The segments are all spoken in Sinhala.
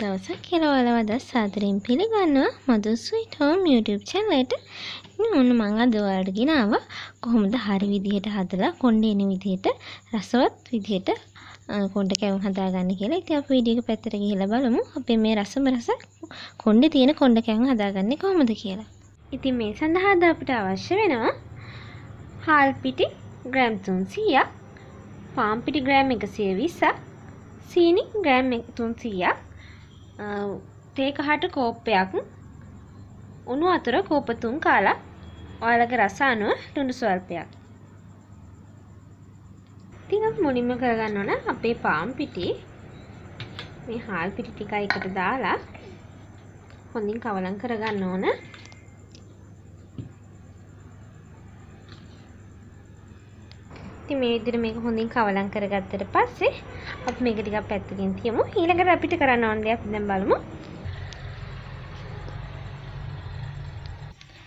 දවසක් කියලා ඔයාලව අද සාදරයෙන් පිළිගන්නවා මధుස් ස්වීට් හෝම් YouTube channel එකට. ඉතින් මම අද ඔයාලට ගෙනාවා කොහොමද හරි විදිහට හදලා කොණ්ඩේ එන විදිහට රසවත් විදිහට කොණ්ඩේ කැවුම් හදාගන්න කියලා. ඉතින් අපි වීඩියෝ එක පැත්තට ගිහලා බලමු අපි මේ රසම රස කොණ්ඩේ තියෙන කොණ්ඩේ කැවුම් හදාගන්නේ කොහොමද කියලා. ඉතින් මේ සඳහා අපිට අවශ්‍ය වෙනවා හාල් පිටි ග්‍රෑම් 300ක්, පාන් පිටි ග්‍රෑම් 120ක්, සීනි ග්‍රෑම් 300ක්, තේ කහට කෝප්පයක්, උණු වතුර කෝප 3 කාලක්, ඔයාලගේ රස අනුව ලුණු ස්වල්පයක්. ඉතින් අපි මුලින්ම කරගන්න ඕන අපේ පාන් පිටි මේ හාල් පිටි ටික එකට දාලා හොඳින් කවලම් කරගන්න ඕන. ඉතින් මේ විදිහට මේක හොඳින් කවලම් කරගත්තට පස්සේ අපි මේක ටිකක් පැත්තකින් තියමු. ඊළඟට අපිට කරන්න ඕන දේ අපි දැන් බලමු.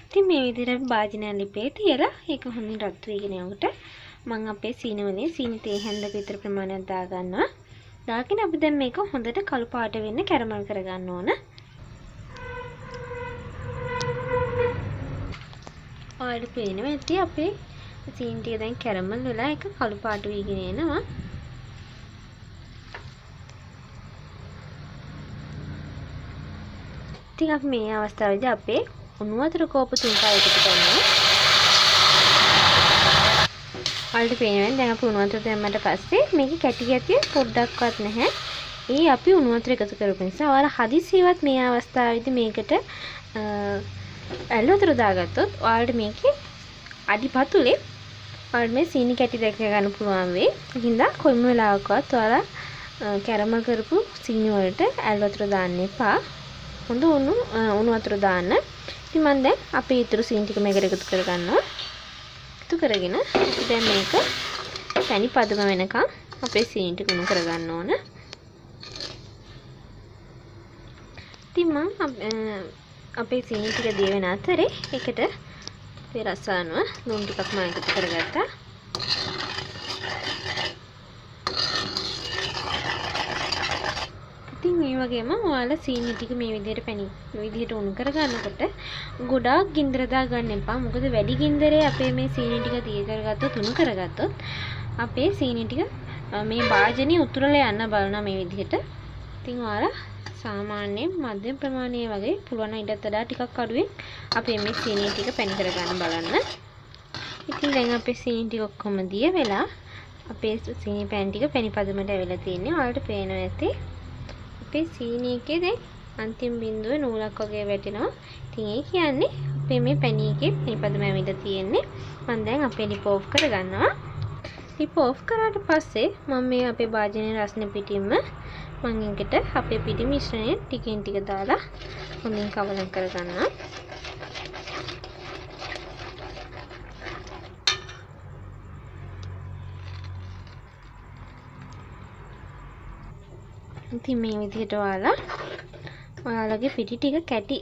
ඉතින් මේ විදිහට භාජනය ලිපේ තියලා ඒක හොඳින් රත් වෙගෙන යනකොට මම අපේ සීනි වලින් සීනි තේ හැන්දක විතර ප්‍රමාණයක් දා ගන්නවා. දාගෙන අපි දැන් මේක හොඳට කළු පාට වෙන්න කැරමල් කරගන්න ඕන. ඔයාලට පේනවා ඇති අපේ සීනි ටික දැන් කැරමල් වෙලා ඒක කළු පාට වීගෙන එනවා. ඉතින් අපි මේ අවස්ථාවේදී අපේ උණු වතුර කෝප 3 එකතු කරනවා. ඔයාලට පේනවා දැන් අපි උණු වතුර දැම්මට පස්සේ මේකේ කැටි ගැටිය පොඩ්ඩක්වත් නැහැ. ඒ අපි උණු වතුර එකතු කරපු නිසා ඔයාලා හදිසියවත් මේ අවස්ථාවේදී මේකට ඇල් වතුර දාගත්තොත් ඔයාලට මේකේ අඩිපතුලේ ඔයාලට මේ සීනි කැටි දැක ගන්න පුළුවන් වෙයි. ඒකින්ද කොයිම වෙලාවකවත් ඔයාලා කැරමල් කරපු සීනි වලට ඇල් වතුර දාන්න එපා. හොඳ උණු වතුර දාන්න. ඉතින් මම දැන් අපේ ඊතුරු සීනි ටික මේකට එකතු කරගන්නවා. එකතු කරගෙන අපි දැන් මේක පැණි පදම වෙනකන් අපේ සීනි ටික උණු කරගන්න ඕන. ඉතින් මම අපේ සීනි ටික දිය වෙන අතරේ එකට අපේ රස අනුව ලුණු ටිකක් මම එකතු කරගත්තා. ඉතින් මේ වගේම ඔයාලා සීනි ටික මේ විදිහට විදිහට උණු කරගන්නකොට ගොඩාක් ගින්දර දාගන්න එපා. මොකද වැඩි ගින්දරේ අපේ මේ සීනි ටික දිය කරගත්තොත් උණු කරගත්තොත් අපේ සීනි ටික මේ භාජනයේ උතුරලා යන්න බලනවා මේ විදිහට. ඉතින් ඔයාලා සාමාන්‍යයෙන් මධ්‍යම ප්‍රමාණයේ වගේ පුළුවන් නම් ඊටත් වඩා ටිකක් අඩුවෙන් අපේ මේ සීනි ටික පැණි කරගන්න බලන්න. ඉතින් දැන් අපේ සීනි ටික ඔක්කොම දිය වෙලා අපේ සීනි පැණි ටික පැණි පදමට ඇවිල්ලා තියෙන්නේ. ඔයාලට පේනවා ඇති අපේ සීනි එකේ දැන් අන්තිම බිඳුවේ නූලක් වගේ වැටෙනවා. ඉතින් ඒ කියන්නේ අපේ මේ පැණි එකේ පැණි පදම ඇවිල්ලා තියෙන්නේ. මම දැන් අපේ ලිප ඔෆ් කරගන්නවා. ලිප ඔෆ් කරාට පස්සේ මම මේ අපේ භාජනයේ රස්නේ පිටින්ම මම එකට අපේ පිටි මිශ්‍රණය ටිකෙන් ටික දාලා හොඳින් කවලම් කරගන්නවා. ඉතින් මේ විදිහට ඔයාලගේ පිටි ටික කැටි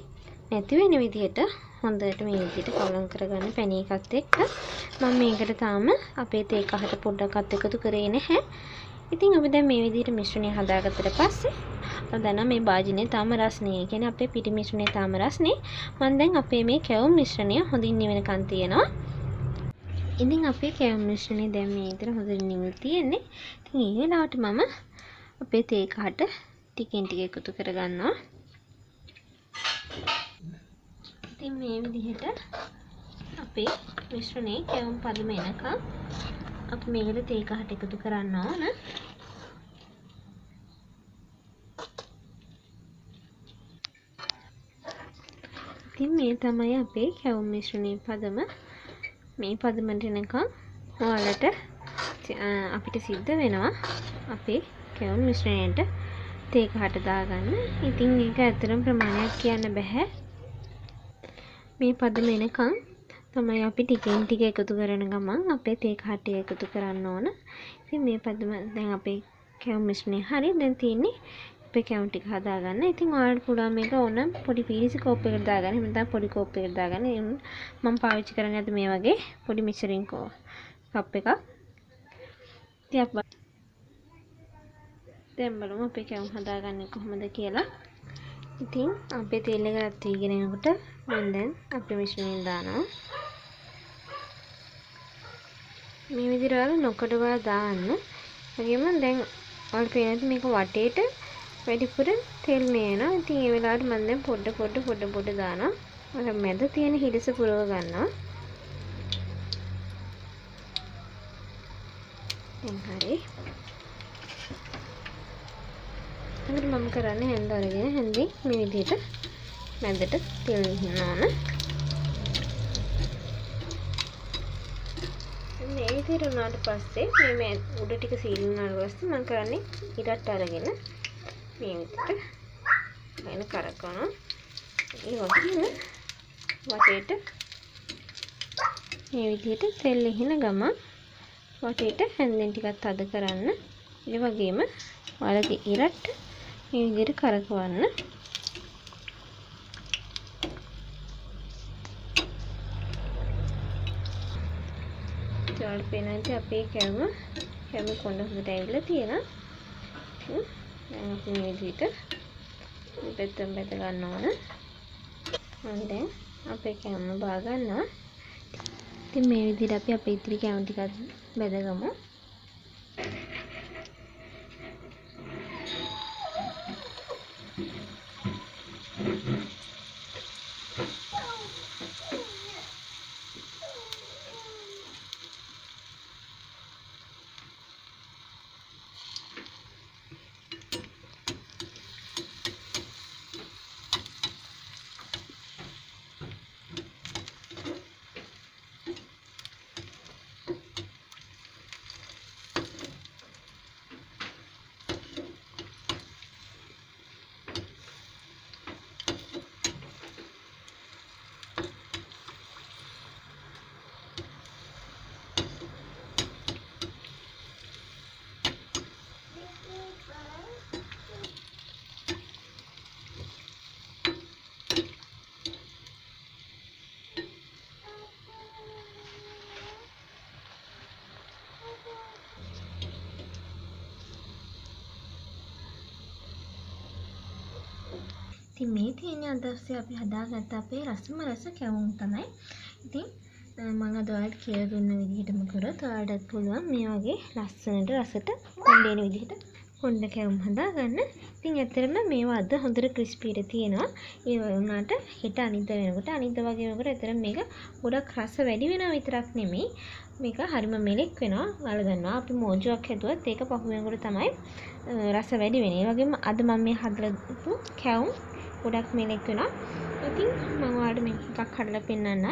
නැති වෙන විදිහට හොඳට මේ විදිහට කවලම් කරගන්න පැණි එකත් එක්ක. මම මේකට තාම අපේ තේ කහට පොඩ්ඩක්වත් එකතු කරේ නැහැ. ඉතින් අපි දැන් මේ විදිහට මිශ්‍රණය හදාගත්තට පස්සේ දැන් මේ භාජනයේ තාම රස්නේ. ඒ කියන්නේ අපේ පිටි මිශ්‍රණය තාම රස්නේ. මම දැන් අපේ මේ කැවුම් මිශ්‍රණය හොඳින් නිවෙනකන් තියනවා. ඉතින් අපේ කැවුම් මිශ්‍රණය දැන් මේ විදිහට හොඳින් නිවිලා තියෙන්නේ. ඉතින් මේ වෙලාවට මම අපේ තේ කහට ටිකෙන් ටික එකතු කරගන්නවා. ඉතින් මේ විදිහට අපේ මිශ්‍රණයේ කැවුම් පදම එනකන් අපි මේකට තේ කහට එකතු කරන්න ඕන. ඉතින් මේ තමයි අපේ කැවුම් මිශ්‍රණයේ පදම. මේ පදමට එනකන් ඔයාලට අපිට සිද්ධ වෙනවා අපේ කැවුම් මිශ්‍රණයට තේ කහට දාගන්න. ඉතින් ඒක ඇත්තටම ප්‍රමාණයක් කියන්න බෑ. මේ පදම එනකන් තමයි අපි ටිකෙන් ටික එකතු කරන ගමන් අපේ තේ කහට එකතු කරන්න ඕන. ඉතින් මේ පදම දැන් අපේ කැවුම් මිශ්‍රණය හරි දැන් තියෙන්නේ අපේ කැවුම් ටික හදාගන්න. ඉතින් ඔයාලට පුළුවන් මේක ඕනම් පොඩි පීරිසි කෝප් එකකට දාගන්න. එහෙම නැත්නම් පොඩි කෝප් එකකට දාගන්න. මම පාවිච්චි කරන්නේ අද මේ වගේ පොඩි මිශ්‍රින් කප් එකක්. ඉතින් දැන් බලමු අපේ කැවුම් හදාගන්නේ කොහොමද කියලා. ඉතින් අපේ තෙල් එක රත් වීගෙන යනකොට මම දැන් අපේ මිශ්‍රණය දානවා. මේ විදිහට වල නොකඩවා දාන්න. වගේම දැන් ඔයාලට පේනවා මේක වටේට වැඩිපුර තෙල් නේනවා. ඉතින් ඒ වෙලාවට මම දැන් පොඩ දානවා. අර මැද තියෙන හිරස පුරව ගන්නවා. දැන් හරි. අර මම කරන්නේ හැන්ද අරගෙන හැන්දෙන් මේ විදිහට මැදට තෙල් ගන්නවා. මේ විදිහට උනාට පස්සේ මේ උඩ ටික සීල් වුණාට පස්සේ මම කරන්නේ ඉරට්ට අරගෙන මේ විදිහට වෙන කරකවනවා. ඒ වගේම වටේට මේ විදිහට තෙල් එහින ගමන් වටේට හැන්දෙන් ටිකක් තද කරන්න. ඒ වගේම වලගේ ඉරට්ට මේ විදිහට කරකවන්න. ඊට පස්සේ අපේ කැවුම කොණ්ඩ හොඳට ඇවිල්ලා තියෙනවා. දැන් අපි මේ විදිහට පැත්තෙන් බෙද ගන්න ඕන. මම දැන් අපේ කැවුම බා ගන්නවා. ඉතින් මේ විදිහට අපි අපේ ඉතිරි කැවුම් ටිකත් බෙදගමු. ඉතින් මේ තියෙන අදහසේ අපි හදාගත්ත අපේ රසම රස කැවුම් තමයි. ඉතින් මම අද ඔයාලට කියලා දුන්න විදිහටම කරොත් ඔයාලටත් පුළුවන් මේ වගේ ලස්සනට රසට කොණ්ඩේන විදිහට කොණ්ඩ කැවුම් හදාගන්න. ඉතින් ඇත්තටම මේවා අද හොඳට ක්‍රිස්පීට තියෙනවා. ඒ වුණාට හෙට අනිද්දා වෙනකොට අනිද්දා වගේ වෙනකොට ඇත්තටම මේක ගොඩක් රස වැඩි වෙනවා විතරක් නෙමෙයි මේක හරිම මෙලෙක් වෙනවා. ඔයාලා දන්නවා අපි මෝජුවක් හැදුවත් ඒක පහු වෙනකොට තමයි රස වැඩි වෙන්නේ. ඒ වගේම අද මම මේ හදලා කැවුම් ගොඩක් මෙලෙක් වෙනවා. ඉතින් මම ඔයාලට මේක එකක් හදලා පෙන්නන්න.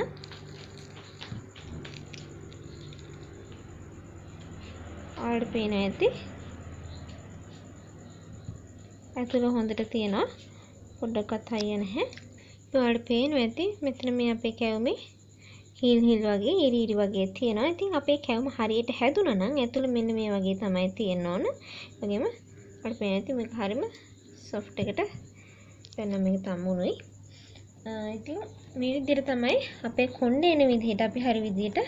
ඔයාලට පේන ඇති. ඇතුළ හොඳට තියෙනවා. පොඩ්ඩක්වත් හයිය නැහැ. ඔයාලට පේනවා ඇති මෙතන මේ අපේ කැවුමේ හිල් වගේ ඉරි වගේ තියෙනවා. ඉතින් අපේ කැවුම හරියට හැදුනා නම් ඇතුළ මෙන්න මේ වගේ තමයි තියෙන්න ඕන. වගේම ඔයාලට පේන ඇති මේක හරියම සොෆ්ට් එකට දැන් මේක තමුණුයි. ඉතින් මේ විදිහට තමයි අපේ කොණ්ඩේ එන විදිහට අපි හරි විදිහට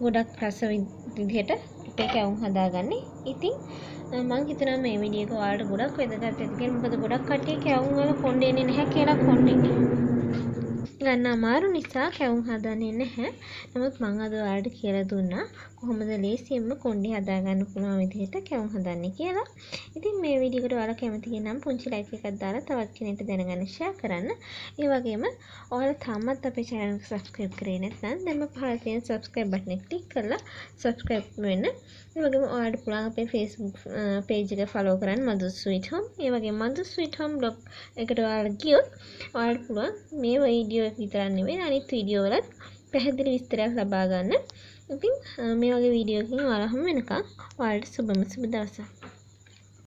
ගොඩක් රස විදිහට අපේ කැවුම් හදාගන්නේ. ඉතින් මම හිතනවා මේ වීඩියෝ එක ඔයාලට ගොඩක් වැදගත් ඇති කියලා. මොකද ගොඩක් කට්ටිය කැවුම් වල කොණ්ඩේ එන්නේ නැහැ කියලා කොණ්ඩේ ගන්න අමාරු නිසා කැවුම් හදන්නේ නැහැ. නමුත් මම අද ඔයාලට කියලා දුන්නා කොහොමද ලේසියෙන්ම කොණ්ඩේ හදාගන්න පුළුවන් විදිහට කැවුම් හදන්නේ කියලා. ඉතින් මේ වීඩියෝ එකට ඔයාලා කැමති නම් පුංචි ලයික් එකක් දාලා තවත් කෙනෙක්ට දැනගන්න ෂෙයා කරන්න. ඒ වගේම ඔයාලා තාමත් අපේ channel එක subscribe කරේ නැත්නම් දැන්ම පහළ තියෙන subscribe button එක click කරලා subscribe වෙන්න. ඒ වගේම ඔයාලට පුළුවන් අපේ Facebook page එක follow කරන්න Madhu's Sweet Home. ඒ වගේම Madhu's Sweet Home blog එකට ඔයාලා ගියොත් ඔයාලට පුළුවන් මේ වීඩියෝ එක විතරක් නෙවෙයි අනිත් වීඩියෝ වලත් පැහැදිලි විස්තරයක් ලබා ගන්න. ඉතින් මේ වගේ වීඩියෝ එකකින් ඔයාලා හමු වෙනකම් ඔයාලට සුබ දවසක්.